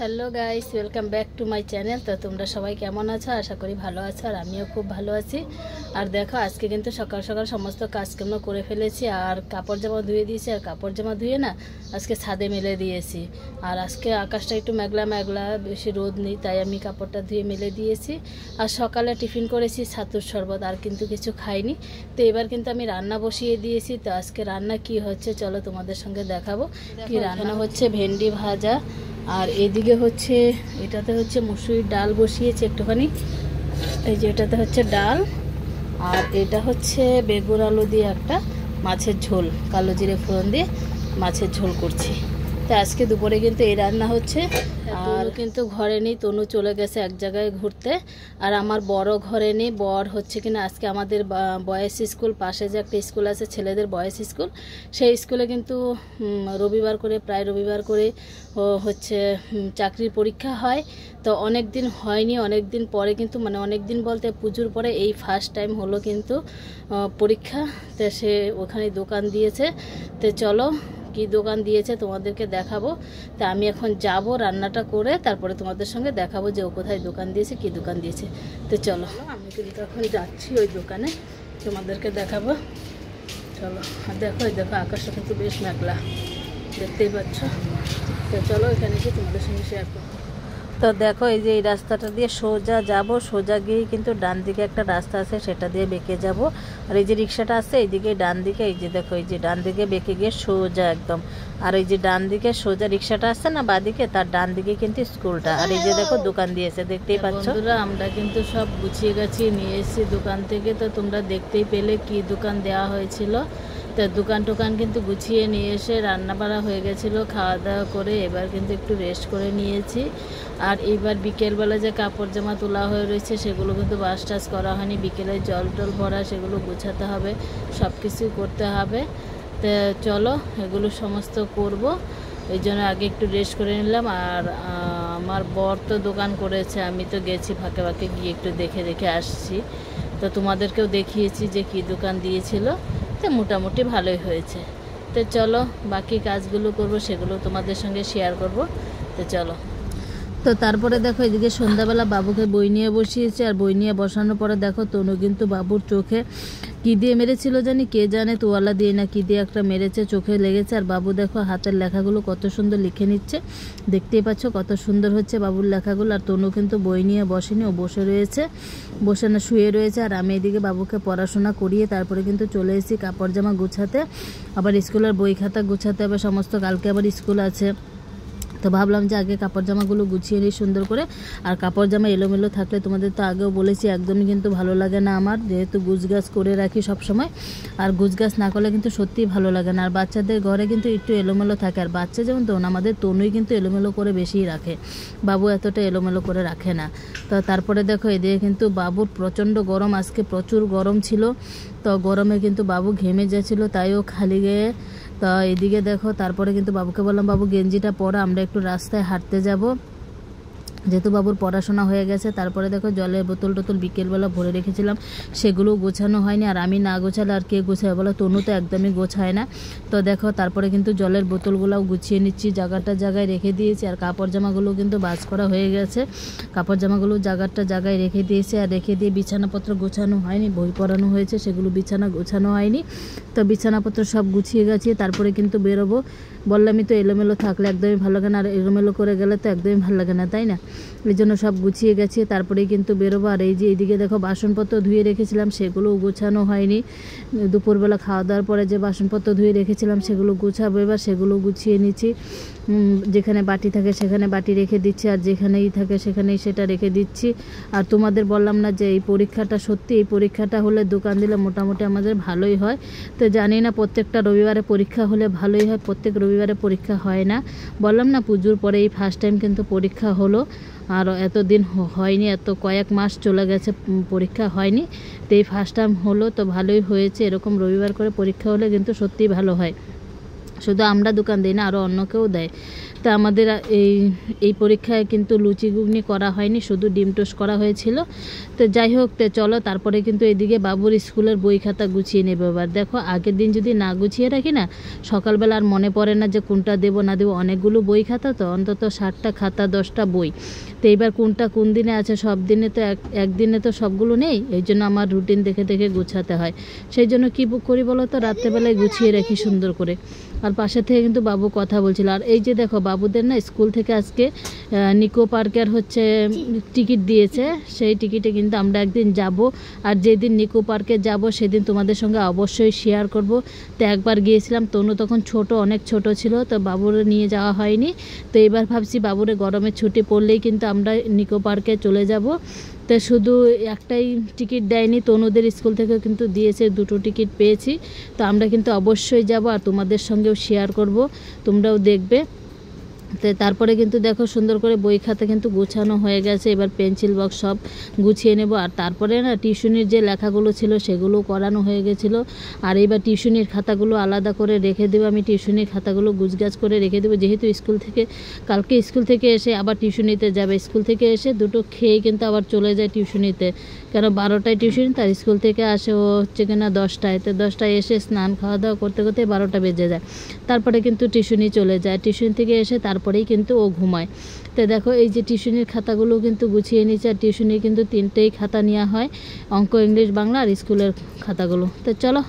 Hello guys, welcome back to my channel. তো তোমরা সবাই কেমন আছো? আশা করি ভালো আছো, আর আমিও খুব ভালো আছি। আর দেখো, আজকে কিন্তু সকাল সকাল সমস্ত কাজকর্ম করে ফেলেছি, আর কাপড় জামা ধুয়ে দিয়েছি। আর কাপড় জামা ধুয়ে না আজকে ছাদে মেলে দিয়েছি। আর আজকে আকাশটা একটু মেঘলা মেঘলা, বেশি রোদ নেই, তাই আমি কাপড়টা ধুয়ে মেলে দিয়েছি। আর সকালে টিফিন করেছি ছাতুর শরবত, আর কিন্তু কিছু খাইনি। তো এবার কিন্তু আমি রান্না বসিয়ে দিয়েছি। তো আজকে রান্না কি হচ্ছে চলো তোমাদের সঙ্গে দেখাবো। কি রান্না হচ্ছে, ভেন্ডি ভাজা, আর এদিকে হচ্ছে এটাতে হচ্ছে মসুরির ডাল বসিয়েছে একটুখানি। এই যে এটাতে হচ্ছে ডাল, আর এটা হচ্ছে বেগুন আলু দিয়ে একটা মাছের ঝোল, কালো জিরে ফোড়ন দিয়ে মাছের ঝোল করছি। তো আজকে দুপুরে কিন্তু এই রান্না হচ্ছে। আর কিন্তু ঘরে নেই, তনু চলে গেছে এক জায়গায় ঘুরতে। আর আমার বড় ঘরে নেই, বর হচ্ছে কিনা আজকে আমাদের বয়েজ স্কুল, পাশে যে একটা স্কুল আছে ছেলেদের বয়েজ স্কুল, সেই স্কুলে কিন্তু রবিবার করে, প্রায় রবিবার করে হচ্ছে চাকরির পরীক্ষা হয়। তো অনেক দিন হয়নি, অনেক দিন পরে কিন্তু, মানে অনেক দিন বলতে পুজোর পরে এই ফার্স্ট টাইম হলো কিন্তু পরীক্ষা। তো সে ওখানে দোকান দিয়েছে। তো চলো কি দোকান দিয়েছে তোমাদেরকে দেখাবো। তা আমি এখন যাব রান্নাটা করে, তারপরে তোমাদের সঙ্গে দেখাবো যে ও কোথায় দোকান দিয়েছে, কি দোকান দিয়েছে। তো চলো, আমি কিন্তু এখন যাচ্ছি ওই দোকানে, তোমাদেরকে দেখাবো। চলো, আর দেখো দেখো আকাশটা কিন্তু বেশ মেঘলা, দেখতেই পাচ্ছ। তো চলো এখানে গিয়ে তোমাদের সঙ্গে শেয়ার করবো। তো দেখো, এই যে এই রাস্তাটা দিয়ে সোজা যাব, সোজা গিয়ে কিন্তু ডান দিকে একটা রাস্তা আছে, সেটা দিয়ে বেঁকে যাব। আর এই যে রিক্সাটা আছে এইদিকে ডান দিকে, এই যে দেখো এই যে ডান দিকে বেঁকে গিয়ে সোজা একদম। আর এই যে ডান দিকে সোজা রিক্সাটা আসছে না বাঁদিকে, তার ডান দিকে কিন্তু স্কুলটা। আর এই যে দেখো দোকান দিয়েছে, দেখতেই পাচ্ছ। বন্ধুরা, আমরা কিন্তু সব গুছিয়ে গাছিয়ে নিয়ে এসেছি দোকান থেকে। তো তোমরা দেখতেই পেলে কি দোকান দেওয়া হয়েছিল। তো দোকান টোকান কিন্তু গুছিয়ে নিয়ে এসে রান্না বাড়া হয়ে গেছিলো, খাওয়া দাওয়া করে এবার কিন্তু একটু রেস্ট করে নিয়েছি। আর এইবার বিকেলবেলা যে কাপড় জামা তোলা হয়ে রয়েছে সেগুলো কিন্তু বাস টাস করা হয়নি, বিকেলে জল টল ভরা, সেগুলো গুছাতে হবে, সব কিছুই করতে হবে। তো চলো এগুলো সমস্ত করব, এই জন্য আগে একটু রেস্ট করে নিলাম। আর আমার বর তো দোকান করেছে, আমি তো গেছি ফাঁকে ফাঁকে গিয়ে একটু দেখে দেখে আসছি। তো তোমাদেরকেও দেখিয়েছি যে কি দোকান দিয়েছিল। তো মোটামুটি ভালোই হয়েছে। তো চলো বাকি কাজগুলো করব, সেগুলো তোমাদের সঙ্গে শেয়ার করব। তো চলো। তো তারপরে দেখো এদিকে সন্ধ্যাবেলা বাবুকে বই নিয়ে বসিয়েছে। আর বই নিয়ে বসানোর পরে দেখো তনু কিন্তু বাবুর চোখে কী দিয়ে মেরেছিল জানি, কে জানে, তোয়ালা দিয়ে না কি দিয়ে একটা মেরেছে, চোখে লেগেছে। আর বাবু দেখো হাতের লেখাগুলো কত সুন্দর লিখে নিচ্ছে, দেখতেই পাচ্ছ কত সুন্দর হচ্ছে বাবুর লেখাগুলো। আর তনু কিন্তু বই নিয়ে বসেনি, ও বসে রয়েছে, বসে না শুয়ে রয়েছে। আর আমি এদিকে বাবুকে পড়াশোনা করিয়ে তারপরে কিন্তু চলে এসেছি কাপড় জামা গুছাতে, আবার স্কুলের বই খাতা গুছাতে হবে সমস্ত, কালকে আবার স্কুল আছে। তো ভাবলাম যে আগে কাপড় জামাগুলো গুছিয়ে নিই সুন্দর করে। আর কাপড় জামা এলোমেলো থাকলে, তোমাদের তো আগেও বলেছি, একদমই কিন্তু ভালো লাগে না আমার, যেহেতু গুছগাছ করে রাখি সব সময়। আর গুছগাছ না করলে কিন্তু সত্যিই ভালো লাগে না। আর বাচ্চাদের ঘরে কিন্তু একটু এলোমেলো থাকে, আর বাচ্চা যেমন আমাদের তনুই কিন্তু এলোমেলো করে বেশিই রাখে, বাবু এতটা এলোমেলো করে রাখে না। তো তারপরে দেখো এদিকে কিন্তু বাবুর প্রচণ্ড গরম, আজকে প্রচুর গরম ছিল। তো গরমে কিন্তু বাবু ঘেমে যাচ্ছিলো, তাইও খালি গায়ে। তো এদিকে দেখো তারপরে কিন্তু বাবুকে বললাম, বাবু গেঞ্জিটা পরা, আমরা একটু রাস্তায় হাঁটতে যাব, যেহেতু বাবুর পড়াশোনা হয়ে গেছে। তারপরে দেখো জলের বোতল টোতল বিকেলবেলা ভরে রেখেছিলাম, সেগুলো গোছানো হয়নি। আর আমি না গোছালে আর কে গোছায় বলো, তনু তো একদমই গোছায় না। তো দেখো তারপরে কিন্তু জলের বোতলগুলোও গুছিয়ে নিচ্ছি, জায়গাটা জায়গায় রেখে দিয়েছি। আর কাপড় জামাগুলো কিন্তু ভাঁজ করা হয়ে গেছে, কাপড় জামাগুলো জায়গাটা জায়গায় রেখে দিয়েছি। আর রেখে দিয়ে বিছানাপত্র গোছানো হয়নি, বই পড়ানো হয়েছে, সেগুলো বিছানা গোছানো হয়নি। তো বিছানাপত্র সব গুছিয়ে গেছে, তারপরে কিন্তু বেরোবো। বললামই তো এলোমেলো থাকলে একদমই ভালো লাগে না, আর এলোমেলো করে গেলে তো একদমই ভালো লাগে না, তাই না? এই জন্য সব গুছিয়ে গেছে, তারপরেই কিন্তু বেরোবো। আর এই যে এইদিকে দেখো বাসনপত্র ধুয়ে রেখেছিলাম, সেগুলো গোছানো হয়নি। দুপুরবেলা খাওয়া দাওয়ার পরে যে বাসনপত্র ধুয়ে রেখেছিলাম সেগুলো গুছাবো, এবার সেগুলো গুছিয়ে নিচ্ছি। যেখানে বাটি থাকে সেখানে বাটি রেখে দিচ্ছি, আর যেখানেই থাকে সেখানেই সেটা রেখে দিচ্ছি। আর তোমাদের বললাম না যে এই পরীক্ষাটা, সত্যি এই পরীক্ষাটা হলে দোকান দিলে মোটামুটি আমাদের ভালোই হয়। তো জানি না প্রত্যেকটা রবিবারে পরীক্ষা হলে ভালোই হয়, প্রত্যেক রবিবারে পরীক্ষা হয় না। বললাম না পুজোর পরে এই ফার্স্ট টাইম কিন্তু পরীক্ষা হলো, আর এতদিন হয়নি, এত কয়েক মাস চলে গেছে পরীক্ষা হয়নি। তো এই ফার্স্ট টাইম হলো, তো ভালোই হয়েছে। এরকম রবিবার করে পরীক্ষা হলে কিন্তু সত্যিই ভালো হয়। শুধু আমরা দোকান দিই না, আরও অন্য কেউ দেয়। তা আমাদের এই পরীক্ষায় কিন্তু লুচি ঘুগনি করা হয়নি, শুধু ডিম টোস্ট করা হয়েছিল। তো যাই হোক, তো চলো তারপরে কিন্তু এদিকে বাবুর স্কুলের বই খাতা গুছিয়ে নেবে। এবার দেখো, আগের দিন যদি না গুছিয়ে রাখি না, সকালবেলা আর মনে পড়ে না যে কোনটা দেবো না দেবো। অনেকগুলো বই খাতা, তো অন্তত 60টা খাতা 10টা বই। তো এইবার কোনটা কোন দিনে আছে, সব দিনে তো একদিনে তো সবগুলো নেই, এই জন্য আমার রুটিন দেখে দেখে গুছাতে হয়। সেই জন্য কী করি বলো তো, রাত্রেবেলায় গুছিয়ে রাখি সুন্দর করে। আর পাশে থেকে কিন্তু বাবু কথা বলছিল। আর এই যে দেখো, বাবুদের না স্কুল থেকে আজকে নিকো পার্কের হচ্ছে টিকিট দিয়েছে। সেই টিকিটে কিন্তু আমরা একদিন যাব। আর যেদিন নিকো পার্কে যাব সেদিন তোমাদের সঙ্গে অবশ্যই শেয়ার করব। তো একবার গিয়েছিলাম, তনু তখন ছোট, অনেক ছোট ছিল, তো বাবুরে নিয়ে যাওয়া হয়নি। তো এবার ভাবছি বাবুরে গরমের ছুটি পড়লেই কিন্তু আমরা নিকো পার্কে চলে যাব। তো শুধু একটাই টিকিট দেয়নি, তনুদের স্কুল থেকে কিন্তু দিয়েছে, 2টো টিকিট পেয়েছি। তো আমরা কিন্তু অবশ্যই যাব আর তোমাদের সঙ্গেও শেয়ার করব, তোমরাও দেখবে। তো তারপরে কিন্তু দেখো, সুন্দর করে বই খাতা কিন্তু গুছানো হয়ে গেছে। এবার পেন্সিল বক্স সব গুছিয়ে নেব। আর তারপরে না টিউশনির যে লেখাগুলো ছিল সেগুলো করানো হয়ে গেছিলো। আর এবার টিউশনির খাতাগুলো আলাদা করে রেখে দেবো। আমি টিউশনির খাতাগুলো গুছগাছ করে রেখে দেবো, যেহেতু কালকে স্কুল থেকে এসে আবার টিউশনিতে যাবে। স্কুল থেকে এসে 2টো খেয়ে কিন্তু আবার চলে যায় টিউশনিতে, কেন 12টায় টিউশনি, তার স্কুল থেকে আসে ও হচ্ছে কিনা 10টায়। তো 10টায় এসে স্নান খাওয়া দাওয়া করতে করতে 12টা বেজে যায়। তারপরে কিন্তু টিউশনি চলে যায়। টিউশনি থেকে এসে তারপরেই কিন্তু ও ঘুমায়। তো দেখো, এই যে টিউশনির খাতাগুলো কিন্তু গুছিয়ে নিচ্ছে। আর টিউশনির কিন্তু 3টেই খাতা নেওয়া হয়, অঙ্ক, ইংলিশ, বাংলা আর স্কুলের খাতাগুলো। তো চলো